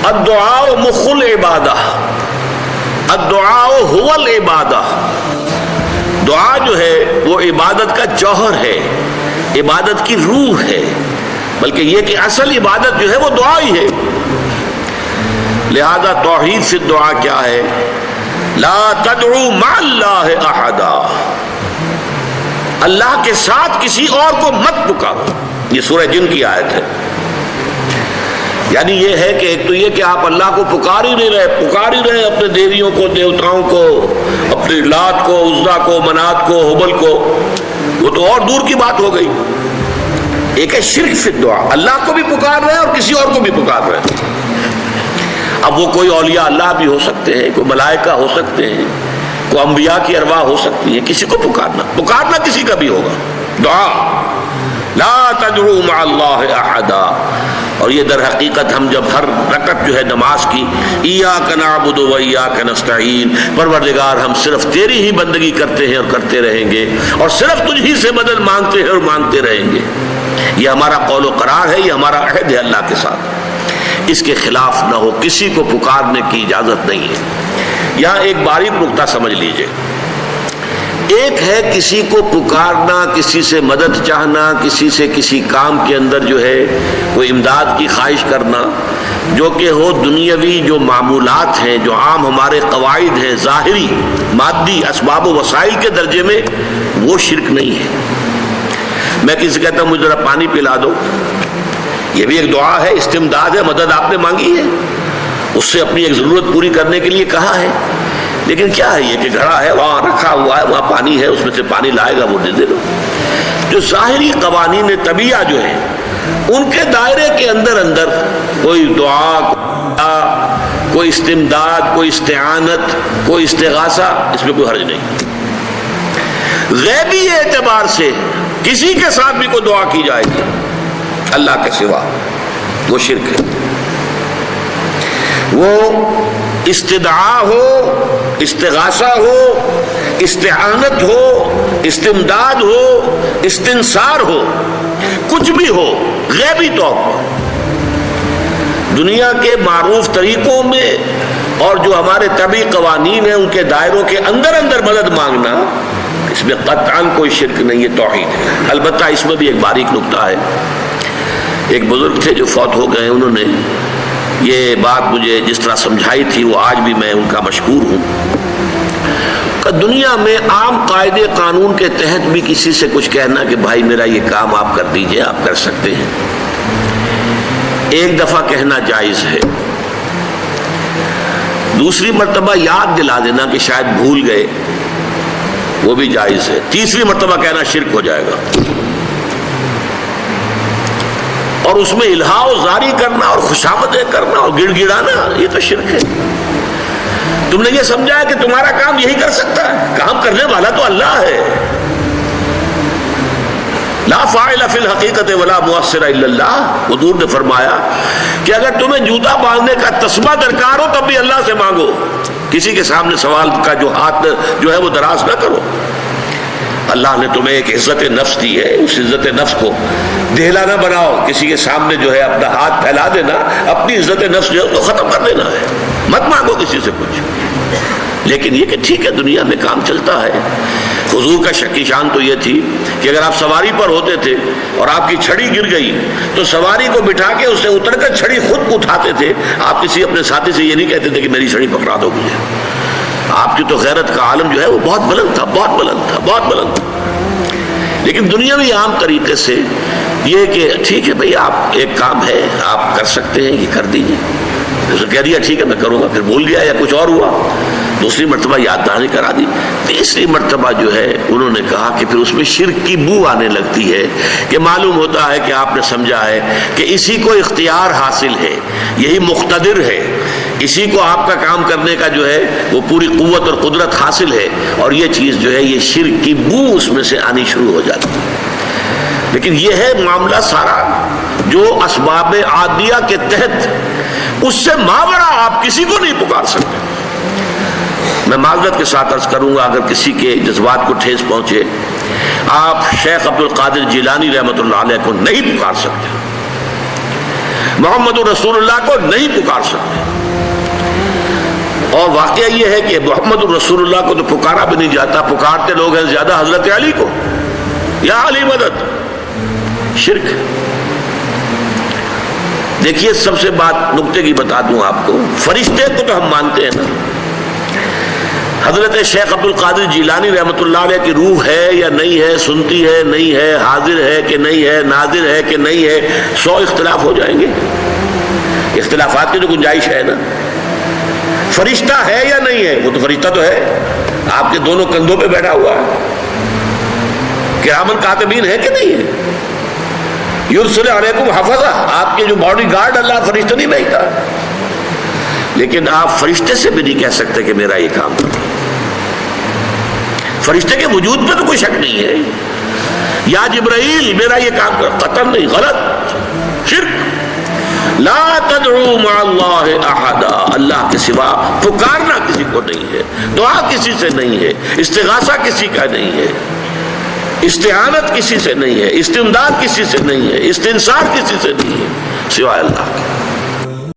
الدعاء مخ العبادہ، الدعاء هو العبادہ، دعا جو ہے وہ عبادت کا جوہر ہے، عبادت کی روح ہے، بلکہ یہ کہ اصل عبادت جو ہے وہ دعا ہی ہے۔ لہذا توحید فی الدعا کیا ہے؟ لا تدعو مع اللہ احدا، اللہ کے ساتھ کسی اور کو مت پکارو۔ یہ سورہ جن کی آیت ہے۔ یعنی یہ ہے کہ ایک تو یہ کہ آپ اللہ کو پکار ہی نہیں رہے، پکار ہی رہے اپنے دیویوں کو، دیوتاؤں کو، اپنے لات کو، عزا کو، منات کو، حبل کو، وہ تو اور دور کی بات ہو گئی۔ ایک ہے شرک فی الدعا، اللہ کو بھی پکار رہے ہیں اور کسی اور کو بھی پکار رہے ہیں۔ اب وہ کوئی اولیاء اللہ بھی ہو سکتے ہیں، کوئی ملائکہ ہو سکتے ہیں، کوئی انبیاء کی ارواح ہو سکتی ہیں، کسی کو پکارنا کسی کا بھی ہوگا۔ دعا لا تدعو مع اللہ احدا، اور یہ در حقیقت ہم جب ہر رکعت جو ہے نماز کی ایاک نعبد و ایاک نستعین، پروردگار ہم صرف تیری ہی بندگی کرتے ہیں اور کرتے رہیں گے، اور صرف تجھ ہی سے مدد مانگتے ہیں اور مانگتے رہیں گے، یہ ہمارا قول و قرار ہے، یہ ہمارا عہد ہے اللہ کے ساتھ، اس کے خلاف نہ ہو، کسی کو پکارنے کی اجازت نہیں ہے۔ یہاں ایک باریک نکتہ سمجھ لیجئے، ایک ہے کسی کو پکارنا، کسی سے مدد چاہنا، کسی سے کسی کام کے اندر جو ہے کوئی امداد کی خواہش کرنا، جو کہ ہو دنیاوی جو معمولات ہیں، جو عام ہمارے قواعد ہیں، ظاہری مادی اسباب و وسائل کے درجے میں، وہ شرک نہیں ہے۔ میں کسی سے کہتا ہوں مجھے ذرا پانی پلا دو، یہ بھی ایک دعا ہے، استمداد ہے، مدد آپ نے مانگی ہے، اس سے اپنی ایک ضرورت پوری کرنے کے لیے کہا ہے، لیکن کیا ہے یہ کہ گھڑا ہے، وہاں رکھا ہوا ہے، وہاں پانی ہے، اس میں سے پانی لائے گا وہ دے دو۔ جو ظاہری قوانین طبیعہ جو ہیں ان کے دائرے کے اندر کوئی دعا، کوئی استمداد، کوئی استعانت، کوئی استغاثہ، اس میں کوئی حرج نہیں۔ غیبی اعتبار سے کسی کے ساتھ بھی کوئی دعا کی جائے گی اللہ کے سوا، وہ شرک ہے۔ وہ استدعا ہو، استغاثہ ہو، استعانت ہو، استمداد ہو، استنصار ہو، کچھ بھی ہو، غیبی طور پر دنیا کے معروف طریقوں میں اور جو ہمارے طبعی قوانین ہیں ان کے دائروں کے اندر مدد مانگنا، اس میں قطعاً کوئی شرک نہیں ہے، توحید ہے۔ البتہ اس میں بھی ایک باریک نکتہ ہے۔ ایک بزرگ تھے جو فوت ہو گئے، انہوں نے یہ بات مجھے جس طرح سمجھائی تھی وہ آج بھی میں ان کا مشکور ہوں کہ دنیا میں عام قاعدے قانون کے تحت بھی کسی سے کچھ کہنا کہ بھائی میرا یہ کام آپ کر دیجئے، آپ کر سکتے ہیں، ایک دفعہ کہنا جائز ہے، دوسری مرتبہ یاد دلا دینا کہ شاید بھول گئے، وہ بھی جائز ہے، تیسری مرتبہ کہنا شرک ہو جائے گا، اور اس میں الہا و زاری کرنا اور خوشامدیں کرنا اور گڑ گڑانا، یہ تو شرک ہے۔ تم نے یہ سمجھا ہے کہ تمہارا کام یہی کر سکتا ہے، کام کرنے والا تو اللہ ہے۔ لا فاعل فی الحقیقت ولا مؤثر الا اللہ، حضور نے فرمایا کہ اگر تمہیں جوتا باندھنے کا تسبہ درکار ہو تب بھی اللہ سے مانگو، کسی کے سامنے سوال کا جو ہاتھ جو ہے وہ دراز نہ کرو۔ اللہ نے تمہیں ایک عزت نفس دی ہے، اس عزت نفس کو دہلا نہ بناؤ، کسی کے سامنے جو ہے اپنا ہاتھ پھیلا دینا، اپنی عزت نفس جو ہے اس کو ختم کر دینا ہے، مت مانگو کسی سے کچھ۔ لیکن یہ کہ ٹھیک ہے دنیا میں کام چلتا ہے۔ حضور کا شکی شان تو یہ تھی کہ اگر آپ سواری پر ہوتے تھے اور آپ کی چھڑی گر گئی تو سواری کو بٹھا کے اس سے اتر کر چھڑی خود اٹھاتے تھے، آپ کسی اپنے ساتھی سے یہ نہیں کہتے تھے کہ میری چھڑی پکڑا دو مجھے۔ آپ کی تو غیرت کا عالم جو ہے وہ بہت بلند تھا، بہت بلند تھا، بہت بلند تھا۔ لیکن دنیاوی عام طریقے سے یہ کہ ٹھیک ہے بھئی آپ ایک کام ہے آپ کر سکتے ہیں، یہ کر دیجیے، اسے کہہ دیا ٹھیک ہے میں کروں گا، پھر بھول گیا یا کچھ اور ہوا، دوسری مرتبہ یاد دہانی کرا دی، تیسری مرتبہ جو ہے انہوں نے کہا کہ پھر اس میں شرک کی بو آنے لگتی ہے کہ معلوم ہوتا ہے کہ آپ نے سمجھا ہے کہ اسی کو اختیار حاصل ہے، یہی مقتدر ہے، اسی کو آپ کا کام کرنے کا جو ہے وہ پوری قوت اور قدرت حاصل ہے، اور یہ چیز جو ہے یہ شرک کی بو اس میں سے آنی شروع ہو جاتی ہے۔ لیکن یہ ہے معاملہ سارا جو اسباب عادیہ کے تحت، اس سے ماورا آپ کسی کو نہیں پکار سکتے۔ میں معذرت کے ساتھ عرض کروں گا اگر کسی کے جذبات کو ٹھیس پہنچے، آپ شیخ عبد القادر جیلانی رحمۃ اللہ علیہ کو نہیں پکار سکتے، محمد رسول اللہ کو نہیں پکار سکتے. اور واقعہ یہ ہے کہ محمد رسول اللہ کو تو پکارا بھی نہیں جاتا. پکارتے لوگ ہیں زیادہ حضرت علی کو، یا علی مدد. شرک. دیکھیے سب سے بات نکتے کی بتا دوں آپ کو، فرشتے کو تو ہم مانتے ہیں نا. حضرت شیخ عبد القادر جیلانی رحمۃ اللہ علیہ کی روح ہے یا نہیں ہے، سنتی ہے نہیں ہے، حاضر ہے کہ نہیں ہے، ناظر ہے کہ نہیں ہے، 100 اختلاف ہو جائیں گے. اختلافات کی تو گنجائش ہے نا. فرشتہ ہے یا نہیں ہے؟ وہ تو فرشتہ تو ہے، آپ کے دونوں کندھوں پہ بیٹھا ہوا ہے. کرامن کاتبین ہے کہ نہیں ہے؟ یرسل علیکم حفظہ، آپ کے جو باڈی گارڈ اللہ فرشتہ نہیں بھیجتا. لیکن آپ فرشتے سے بھی نہیں کہہ سکتے کہ میرا یہ کام کرو. فرشتے کے وجود پہ تو کوئی شک نہیں ہے. یا جبرائیل میرا یہ کام کر، قطعاً نہیں، غلط، شرک. لا تدعو مع اللہ احدا، اللہ کے سوا پکارنا کسی کو نہیں ہے، دعا کسی سے نہیں ہے، استغاثہ کسی کا نہیں ہے، استعانت کسی سے نہیں ہے، استمداد کسی سے نہیں ہے، استنصار کسی سے نہیں ہے سوائے اللہ کے.